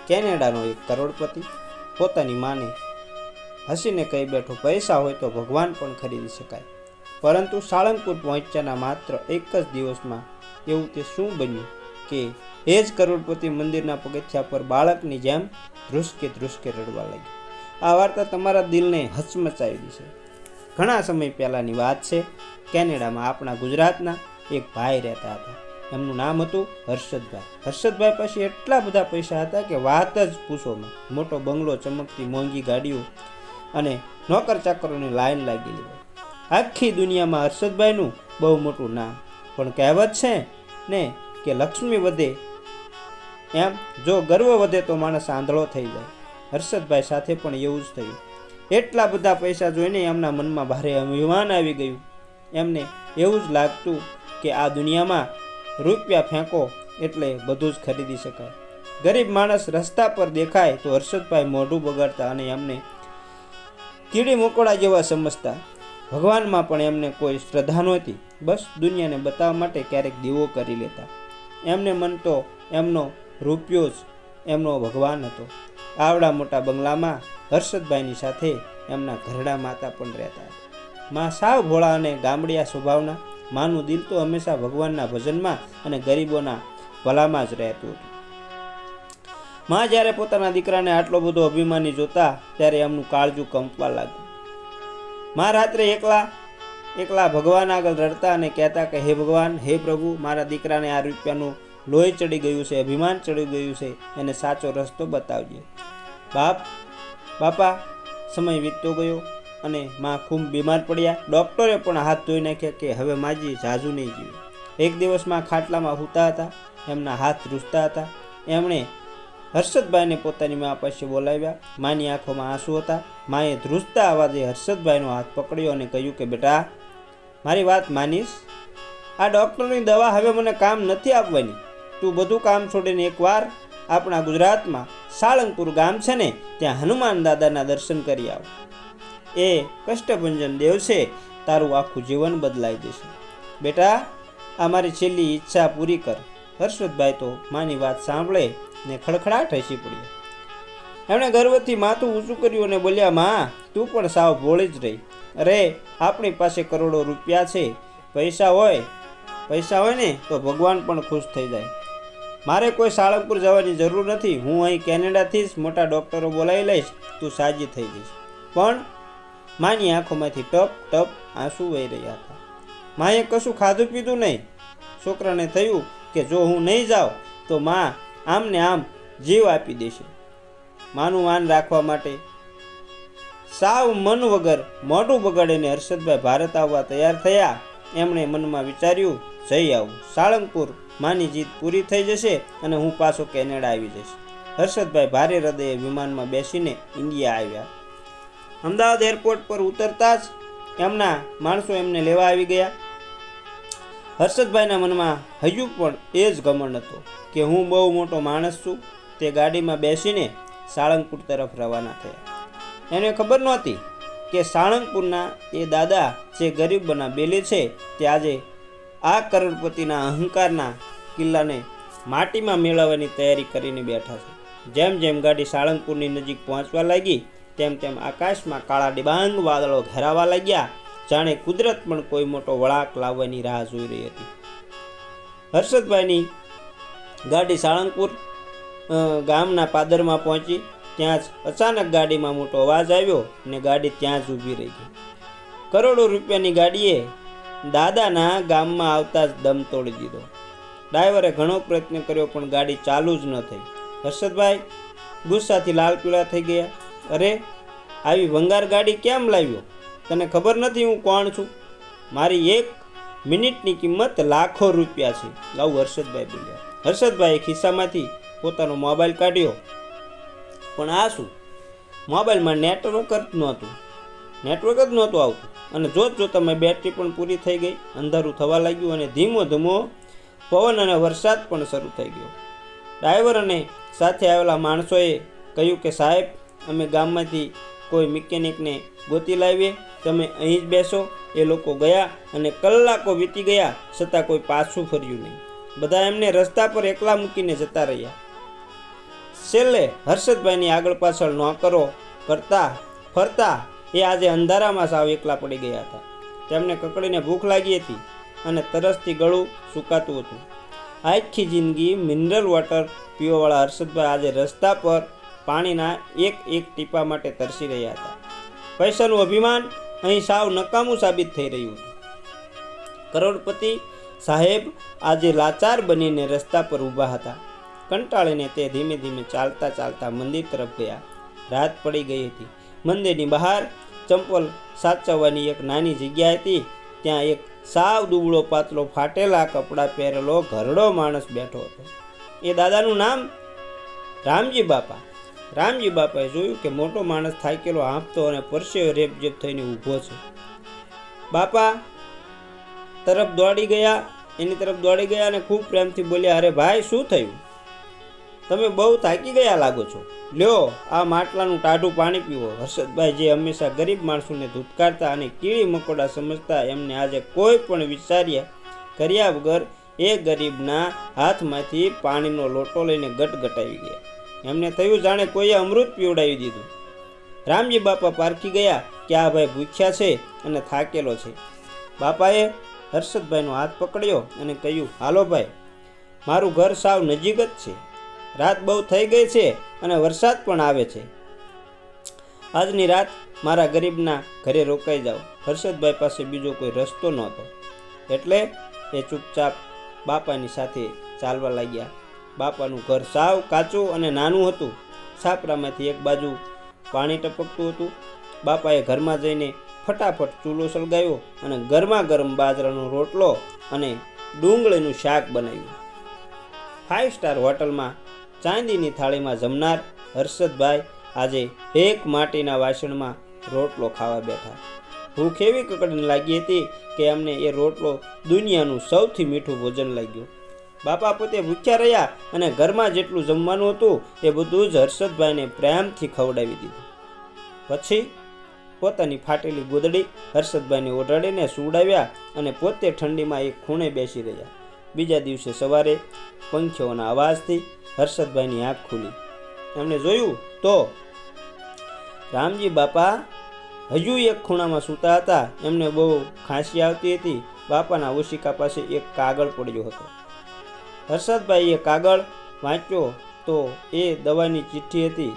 કેનેડાનો એક કરોડપતિ પોતાની માને હસીને કહી બેઠો, પૈસા હોય તો ભગવાન પણ ખરીદી શકાય. પરંતુ સાળંગપુર પહોંચ્યાના માત્ર એક જ દિવસમાં એવું તે શું બન્યું કે એ જ કરોડપતિ મંદિરના પગથિયા પર બાળકની જેમ ધ્રુસકે ધ્રુસકે રડવા લાગ્યો. આ વાર્તા તમારા દિલને હચમચાવી દેશે. ઘણા સમય પહેલાંની વાત છે. કેનેડામાં આપણા ગુજરાતના એક ભાઈ રહેતા હતા. એમનું નામ હતું હર્ષદભાઈ. હર્ષદભાઈ પાસે એટલા બધા પૈસા હતા કે વાત જ પૂછોમાં. મોટો બંગલો, ચમકતી મોંઘી ગાડીઓ અને નોકર ચાકરોની લાઈન લાગેલી હોય. આખી દુનિયામાં હર્ષદભાઈનું બહુ મોટું નામ. પણ કહેવત છે ને કે લક્ષ્મી વધે એમ જો ગર્વ વધે તો માણસ આંધળો થઈ જાય. હર્ષદભાઈ સાથે પણ એવું જ થયું. એટલા બધા પૈસા જોઈને એમના મનમાં ભારે અભિમાન આવી ગયું. એમને એવું જ લાગતું કે આ દુનિયામાં રૂપિયા ફેંકો એટલે બધું જ ખરીદી શકાય. ગરીબ માણસ રસ્તા પર દેખાય તો હર્ષદભાઈ મોઢું બગાડતા અને એમને કીડી મકોડા જેવા સમજતા. ભગવાનમાં પણ એમને કોઈ શ્રદ્ધા નહોતી. બસ દુનિયાને બતાવવા માટે ક્યારેક દીવો કરી લેતા. એમને મન તો એમનો રૂપિયો જ એમનો ભગવાન હતો. આવડા મોટા બંગલામાં હર્ષદભાઈની સાથે એમના ઘરડા માતા પણ રહેતા હતા. માં સાવ ભોળા અને ગામડિયા સ્વભાવના. માનું દિલ તો હંમેશા ભગવાનના ભજનમાં અને ગરીબોના ભલામાં જ રહેતું હતું. માં જ્યારે પોતાના દીકરાને આટલો બધો અભિમાની જોતા ત્યારે એમનું કાળજું કંપવા લાગ્યું. માં રાત્રે એકલા ભગવાન આગળ રડતા અને કહેતા કે હે ભગવાન, હે પ્રભુ, મારા દીકરાને આ રૂપિયાનું લોહી ચડી ગયું છે, અભિમાન ચડી ગયું છે, એને સાચો રસ્તો બતાવજે. બાપા સમય વીતતો ગયો અને માં ખૂબ બીમાર પડ્યા. ડૉક્ટરે પણ હાથ ધોઈ નાખ્યા કે હવે માજી ઝાઝુ નહીં જીવે. એક દિવસ માં ખાટલામાં સૂતા હતા. એમના હાથ ધ્રુજતા હતા. એમણે હર્ષદભાઈને પોતાની મા પાસે બોલાવ્યા. માની આંખોમાં આંસુ હતા. માએ ધ્રુજતા અવાજે હર્ષદભાઈનો હાથ પકડ્યો અને કહ્યું કે બેટા, મારી વાત માનીશ? આ ડૉક્ટરની દવા હવે મને કામ નથી આપવાની. તું બધું કામ છોડીને એકવાર આપણા ગુજરાતમાં સાળંગપુર ગામ છે ને, ત્યાં હનુમાન દાદાના દર્શન કરી આવ. એ કષ્ટભંજન દેવ છે, તારું આખું જીવન બદલાઈ જશે. બેટા, આ મારી છેલ્લી ઈચ્છા પૂરી કર. હર્ષદભાઈ તો માની વાત સાંભળે ને ખડખડાટ હસી પડ્યા. એમણે ગર્વથી માથું ઊંચું કર્યું અને બોલ્યા, માં, તું પણ સાવ ભોળી જ રહી. અરે, આપણી પાસે કરોડો રૂપિયા છે. પૈસા હોય ને તો ભગવાન પણ ખુશ થઈ જાય. મારે કોઈ સાળંગપુર જવાની જરૂર નથી. હું અહીં કેનેડાથી જ મોટા ડૉક્ટરો બોલાવી લઈશ. તું સાજી થઈ જઈશ. પણ માની આંખોમાંથી ટપ ટપ આંસુ વહી રહ્યા હતા. માએ કશું ખાધું પીધું નહીં. છોકરાને થયું કે જો હું નહીં જાઉં તો માં આમને આમ જીવ આપી દેશે. માનું માન રાખવા માટે સાવ મન વગર મોઢું બગાડીને હર્ષદભાઈ ભારત આવવા તૈયાર થયા. એમણે મનમાં વિચાર્યું, જઈ આવું. સાળંગપુર માની જીત પૂરી થઈ જશે અને હું પાછો કેનેડા આવી જઈશ. હર્ષદભાઈ ભારે હૃદયે વિમાનમાં બેસીને ઇન્ડિયા આવ્યા. અમદાવાદ એરપોર્ટ પર ઉતરતા જ એમના માણસો એમને લેવા આવી ગયા. હર્ષદભાઈના મનમાં હજુ પણ એ જ ઘમંડ હતો કે હું બહુ મોટો માણસ છું. તે ગાડીમાં બેસીને સાળંગપુર તરફ રવાના થયા. એને ખબર નહોતી કે સાળંગપુરના એ દાદા જે ગરીબોના બેલી છે તે આજે આ કરોડપતિના અહંકારના કિલ્લાને માટીમાં મેળવવાની તૈયારી કરીને બેઠા છે. જેમ જેમ ગાડી સાળંગપુરની નજીક પહોંચવા લાગી તેમ તેમ આકાશમાં કાળા ડિબાંગ વાદળો ઘેરાવા લાગ્યા. જાણે કુદરત પણ કોઈ મોટો વળાંક લાવવાની રાહ જોઈ રહી હતી. હર્ષદભાઈની ગાડી સાળંગપુર ગામના પાદરમાં પહોંચી. ત્યાં જ અચાનક ગાડીમાં મોટો અવાજ આવ્યો અને ગાડી ત્યાં જ ઊભી રહી ગઈ. કરોડો રૂપિયાની ગાડીએ દાદાના ગામમાં આવતા જ દમ તોડી દીધો. ડ્રાઈવરે ઘણો પ્રયત્ન કર્યો પણ ગાડી ચાલુ જ ન થઈ. હર્ષદભાઈ ગુસ્સાથી લાલ પીળા થઈ ગયા. અરે, આવી ભંગાર ગાડી કેમ લાવ્યો? તને ખબર નથી હું કોણ છું? મારી 1 મિનિટની કિંમત લાખો રૂપિયા છે. આવું હર્ષદભાઈ બોલ્યા. હર્ષદભાઈએ ખિસ્સામાંથી પોતાનો મોબાઈલ કાઢ્યો. પણ આ શું? મોબાઈલમાં નેટવર્ક જ નહોતું આવતું. અને જોતમાં બેટરી પણ પૂરી થઈ ગઈ. અંધારું થવા લાગ્યું અને ધીમો ધીમો પવન અને વરસાદ પણ શરૂ થઈ ગયો. ડ્રાઈવર અને સાથે આવેલા માણસોએ કહ્યું કે સાહેબ, અમે ગામમાંથી કોઈ મિકેનિકને ગોતી લાવીએ, તમે અહીં જ બેસો. એ લોકો ગયા અને કલાકો વીતી ગયા છતાં કોઈ પાછું ફર્યું નહીં. બધા એમને રસ્તા પર એકલા મૂકીને જતા રહ્યા. છેલ્લે હર્ષદભાઈની આગળ પાછળ નોકરો કરતા ફરતા એ આજે અંધારામાં સાવ એકલા પડી ગયા હતા. તેમને કકડીને ભૂખ લાગી હતી અને તરસથી ગળું સુકાતું હતું. આખી જિંદગી મિનરલ વોટર પીવાવાળા હર્ષદભાઈ આજે રસ્તા પર પાણીના એક એક ટીપા માટે તરસી રહ્યા હતા. પૈસાનું અભિમાન અહીં સાવ નકામું સાબિત થઈ રહ્યું હતું. કરોડપતિ સાહેબ આજે લાચાર બનીને રસ્તા પર ઊભા હતા. કંટાળીને તે ધીમે ધીમે ચાલતા ચાલતા મંદિર તરફ ગયા. રાત પડી ગઈ હતી. મંદિરની બહાર ચંપલ સાચવવાની એક નાની જગ્યા હતી. ત્યાં એક સાવ દુબળો પાતળો ફાટેલા કપડાં પહેરેલો ઘરડો માણસ બેઠો હતો. એ દાદાનું નામ રામજી બાપા. રામજી બાપાએ જોયું કે મોટો માણસ થાકેલો હાંફતો અને પરસેવે રેપઝેપ થઈને ઊભો છે. બાપા એની તરફ દોડી ગયા અને ખૂબ પ્રેમથી બોલ્યા, અરે ભાઈ, શું થયું? તમે બહુ થાકી ગયા લાગો છો. લ્યો, આ માટલાનું ટાઢું પાણી પીવો. હર્ષદભાઈ, જે હંમેશા ગરીબ માણસોને ધૂતકારતા અને કીડી મકોડા સમજતા, એમને આજે કોઈ પણ કર્યા વગર એ ગરીબના હાથમાંથી પાણીનો લોટો લઈને ગટગટાવી ગયા. એમને થયું જાણે કોઈએ અમૃત પીવડાવી દીધું. રામજી બાપા પારખી ગયા કે આ ભાઈ ભૂખ્યા છે અને થાકેલો છે. બાપાએ હર્ષદભાઈનો હાથ પકડ્યો અને કહ્યું, હાલો ભાઈ, મારું ઘર સાવ નજીક જ છે. રાત બહુ થઈ ગઈ છે અને વરસાદ પણ આવે છે. આજની રાત મારા ગરીબના ઘરે રોકાઈ જાઓ. હર્ષદભાઈ પાસે બીજો કોઈ રસ્તો નહોતો એટલે એ ચૂપચાપ બાપાની સાથે ચાલવા લાગ્યા. બાપાનું ઘર સાવ કાચું અને નાનું હતું. છાપરામાંથી એક બાજુ પાણી ટપકતું હતું. બાપાએ ઘરમાં જઈને ફટાફટ ચૂલો સળગાવ્યો અને ગરમા ગરમ બાજરાનો રોટલો અને ડુંગળીનું શાક બનાવ્યું. 5 સ્ટાર હોટલમાં ચાંદીની થાળીમાં જમનાર હર્ષદભાઈ આજે એક માટીના વાસણમાં રોટલો ખાવા બેઠા. ભૂખ એવી કકડીને લાગી હતી કે એમને એ રોટલો દુનિયાનું સૌથી મીઠું ભોજન લાગ્યું. બાપા પોતે ભૂખ્યા રહ્યા અને ઘરમાં જેટલું જમવાનું હતું એ બધું જ હર્ષદભાઈને પ્રેમથી ખવડાવી દીધું. પછી પોતાની ફાટેલી ગોદડી હર્ષદભાઈને ઓઢાડીને સુવડાવ્યા અને પોતે ઠંડીમાં એક ખૂણે બેસી રહ્યા. બીજા દિવસે સવારે પંખીઓના અવાજથી હર્ષદભાઈની આંખ ખુલી. એમણે જોયું તો રામજી બાપા હજુ એક ખૂણામાં સૂતા હતા. એમને બહુ ખાંસી આવતી હતી. બાપાના ઓશિકા પાસે એક કાગળ પડ્યો હતો. હર્ષદભાઈએ કાગળ વાંચ્યો તો એ દવાની ચિઠ્ઠી હતી.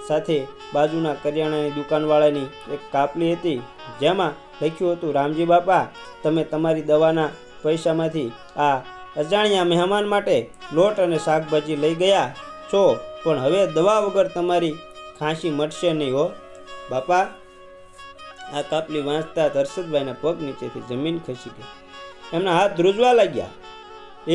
સાથે બાજુના કરિયાણાની દુકાનવાળાની એક કાપલી હતી જેમાં લખ્યું હતું, રામજી બાપા, તમે તમારી દવાના પૈસામાંથી આ અજાણ્યા મહેમાન માટે લોટ અને શાકભાજી લઈ ગયા છો, પણ હવે દવા વગર તમારી ખાંસી મટશે નહીં હો. બાપા આ કાપલી વાંચતા હર્ષદભાઈના પગ નીચેથી જમીન ખસી ગઈ. એમના હાથ ધ્રુજવા લાગ્યા.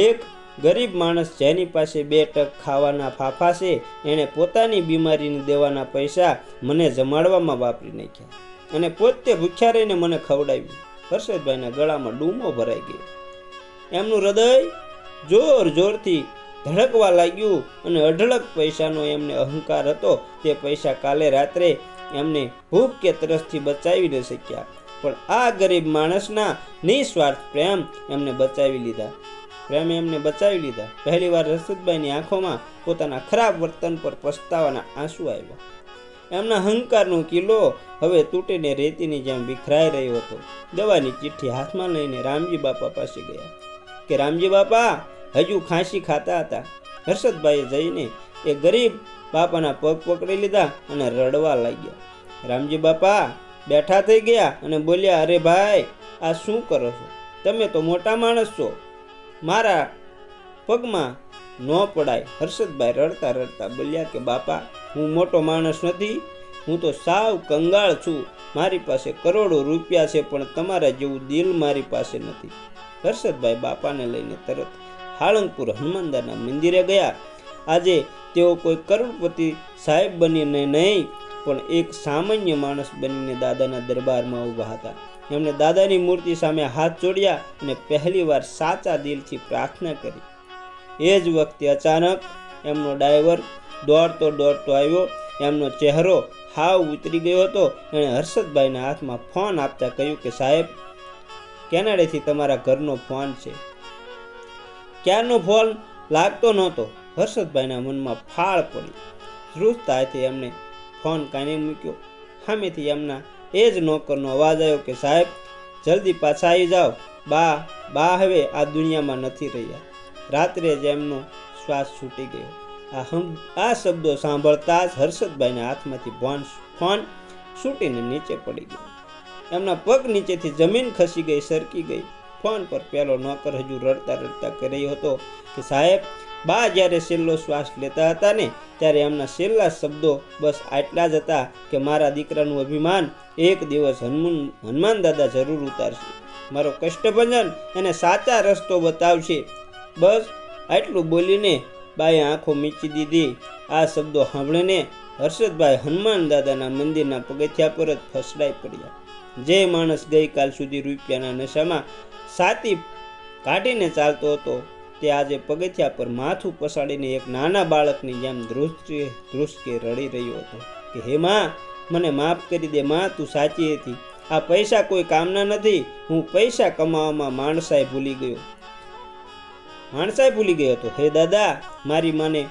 એક ગરીબ માણસ જેની પાસે 2 ટક ખાવાના ફાફા છે, એણે પોતાની બીમારીની દેવાના પૈસા મને જમાડવામાં વાપરી નાખ્યા અને પોતે ભૂખ્યા રહીને મને ખવડાવ્યું. હર્ષદભાઈના ગળામાં ડૂમો ભરાઈ ગયો. એમનું હૃદય જોર જોરથી ધડકવા લાગ્યું અને અઢળક પૈસાનો એમને અહંકાર હતો. તે પૈસા કાલે રાત્રે એમને ભૂખ કે તરસથી બચાવી ન શક્યા, પણ આ ગરીબ માણસના નિસ્વાર્થ પ્રેમ એમને બચાવી લીધા. પહેલી વાર હર્ષદભાઈની આંખોમાં પોતાના ખરાબ વર્તન પર પછતાવાના આંસુ આવ્યા. એમના અહંકારનો કિલ્લો હવે તૂટીને રેતીની જેમ વિખરાઈ રહ્યો હતો. દવાની ચિઠ્ઠી હાથમાં લઈને રામજી બાપા પાસે ગયા કે રામજી બાપા હજુ ખાંસી ખાતા હતા. હર્ષદભાઈએ જઈને એ ગરીબ બાપાના પગ પકડી લીધા અને રડવા લાગ્યા. રામજી બાપા બેઠા થઈ ગયા અને બોલ્યા, અરે ભાઈ, આ શું કરો છો? તમે તો મોટા માણસ છો, મારા પગમાં ન પડાય. હર્ષદભાઈ રડતા રડતા બોલ્યા કે બાપા, હું મોટો માણસ નથી, હું તો સાવ કંગાળ છું. મારી પાસે કરોડો રૂપિયા છે, પણ તમારા જેવું દિલ મારી પાસે નથી. હર્ષદભાઈ બાપાને લઈને તરત હાળંગપુર હનુમાનદાના મંદિરે ગયા. આજે તેઓ કોઈ કરોડપતિ સાહેબ બનીને નહીં, પણ એક સામાન્ય માણસ બનીને દાદાના દરબારમાં ઊભા હતા. એમણે દાદાની મૂર્તિ સામે હાથ જોડ્યા અને પહેલીવાર સાચા દિલથી પ્રાર્થના કરી. એ જ વખતે અચાનક એમનો ડ્રાઈવર દોડતો આવ્યો. એમનો ચહેરો હાવ ઉતરી ગયો હતો. એણે હર્ષદભાઈના હાથમાં ફોન આપતા કહ્યું કે સાહેબ, કેનેડાથી તમારા ઘરનો ફોન છે. ક્યારનો ફોન લાગતો નહોતો. હર્ષદભાઈના મનમાં ફાળ પડી. ધ્રુજતા હાથે એમને ફોન કાને મૂક્યો. સામેથી એમના એ જ નોકરનો અવાજ આવ્યો કે સાહેબ જલ્દી પાછા આવી જાઓ, બા હવે આ દુનિયામાં નથી રહ્યા. રાત્રે જ એમનો શ્વાસ છૂટી ગયો. આ શબ્દો સાંભળતા જ હર્ષદભાઈના હાથમાંથી ફોન છૂટીને નીચે પડી ગયો. એમના પગ નીચેથી જમીન ખસી ગઈ, સરકી ગઈ. ફોન પર પેલો નોકર હજુ રડતા રડતા કહી રહ્યો હતો કે સાહેબ બા જ્યારે છેલ્લો શ્વાસ લેતા હતા ને ત્યારે એમના છેલ્લા શબ્દો બસ આટલા જ હતા કે મારા દીકરાનું અભિમાન એક દિવસ હનુમાન દાદા જરૂર ઉતારશે, મારો કષ્ટભંજન એને સાચા રસ્તો બતાવશે. બસ આટલું બોલીને બાએ આંખો મીચી દીધી. આ શબ્દો સાંભળીને હર્ષદભાઈ હનુમાન દાદાના મંદિરના પગથિયા પર જ ફસડાઈ પડ્યા. જે માણસ ગઈકાલ સુધી રૂપિયાના નશામાં સાતી કાઢીને ચાલતો હતો તે આજે પગથિયા પર માથું પસાડીને એક નાના બાળકની જેમ ધ્રુસકે રડી રહ્યો હતો કે હે માં, મને માફ કરી દે માં, તું સાચી હતી. આ પૈસા કોઈ કામના નથી. હું પૈસા કમાવામાં માણસાઈ ભૂલી ગયો હતો. હે દાદા, મારી માને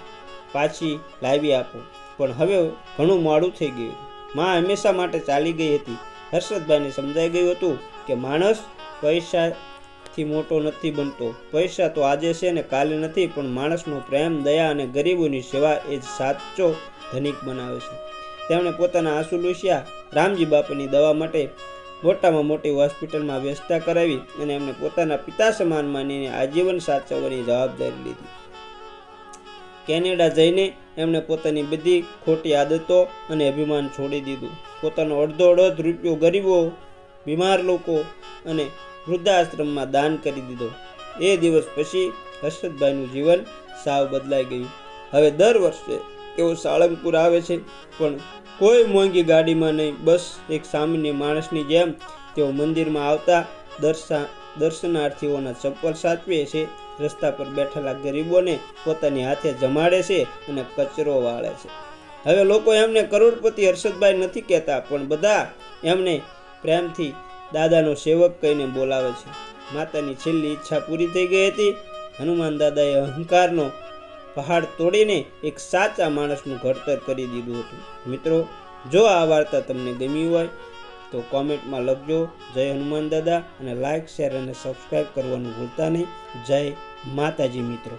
પાછી લાવી આપો. પણ હવે ઘણું મોડું થઈ ગયું. માં હંમેશા માટે ચાલી ગઈ હતી. હર્ષદભાઈને સમજાઈ ગયું હતું કે માણસ પૈસાથી મોટો નથી બનતો. પૈસા તો આજે છે ને કાલે નથી, પણ માણસનો પ્રેમ, દયા અને ગરીબોની સેવા એ જ સાચો ધનિક બનાવે છે. તેમણે પોતાના આંસુ લૂસ્યા. રામજી બાપાની દવા માટે મોટામાં મોટી હોસ્પિટલમાં વ્યવસ્થા કરાવી અને એમને પોતાના પિતા સમાન માનીને આજીવન સાચવવાની જવાબદારી લીધી. કેનેડા જઈને એમણે પોતાની બધી ખોટી આદતો અને અભિમાન છોડી દીધું. પોતાનો અડધો રૂપિયો ગરીબો, બીમાર લોકો અને વૃદ્ધાશ્રમમાં દાન કરી દીધો. એ દિવસ પછી હર્ષદભાઈનું જીવન સાવ બદલાઈ ગયું. હવે દર વર્ષે તેઓ સાળંગપુર આવે છે, પણ કોઈ મોંઘી ગાડીમાં નહીં, બસ એક સામાન્ય માણસની જેમ તેઓ મંદિરમાં આવતા દર્શનાર્થીઓના ચપ્પલ સાચવે છે, રસ્તા પર બેઠેલા ગરીબોને પોતાની હાથે જમાડે છે અને કચરો વાળે છે. હવે લોકો એમને કરોડપતિ હર્ષદભાઈ નથી કહેતા, પણ બધા એમને પ્રેમથી દાદાનો સેવક કહીને બોલાવે છે. માતાની છેલ્લી ઈચ્છા પૂરી થઈ ગઈ હતી. હનુમાન દાદાએ અહંકારનો પહાડ તોડીને એક સાચા માણસનું ઘડતર કરી દીધું હતું. મિત્રો, જો આ વાર્તા તમને ગમી હોય તો કોમેન્ટમાં લખજો જય હનુમાન દાદા, અને લાઈક, શેર અને સબસ્ક્રાઈબ કરવાનું ભૂલતા નહીં. જય માતાજી મિત્રો.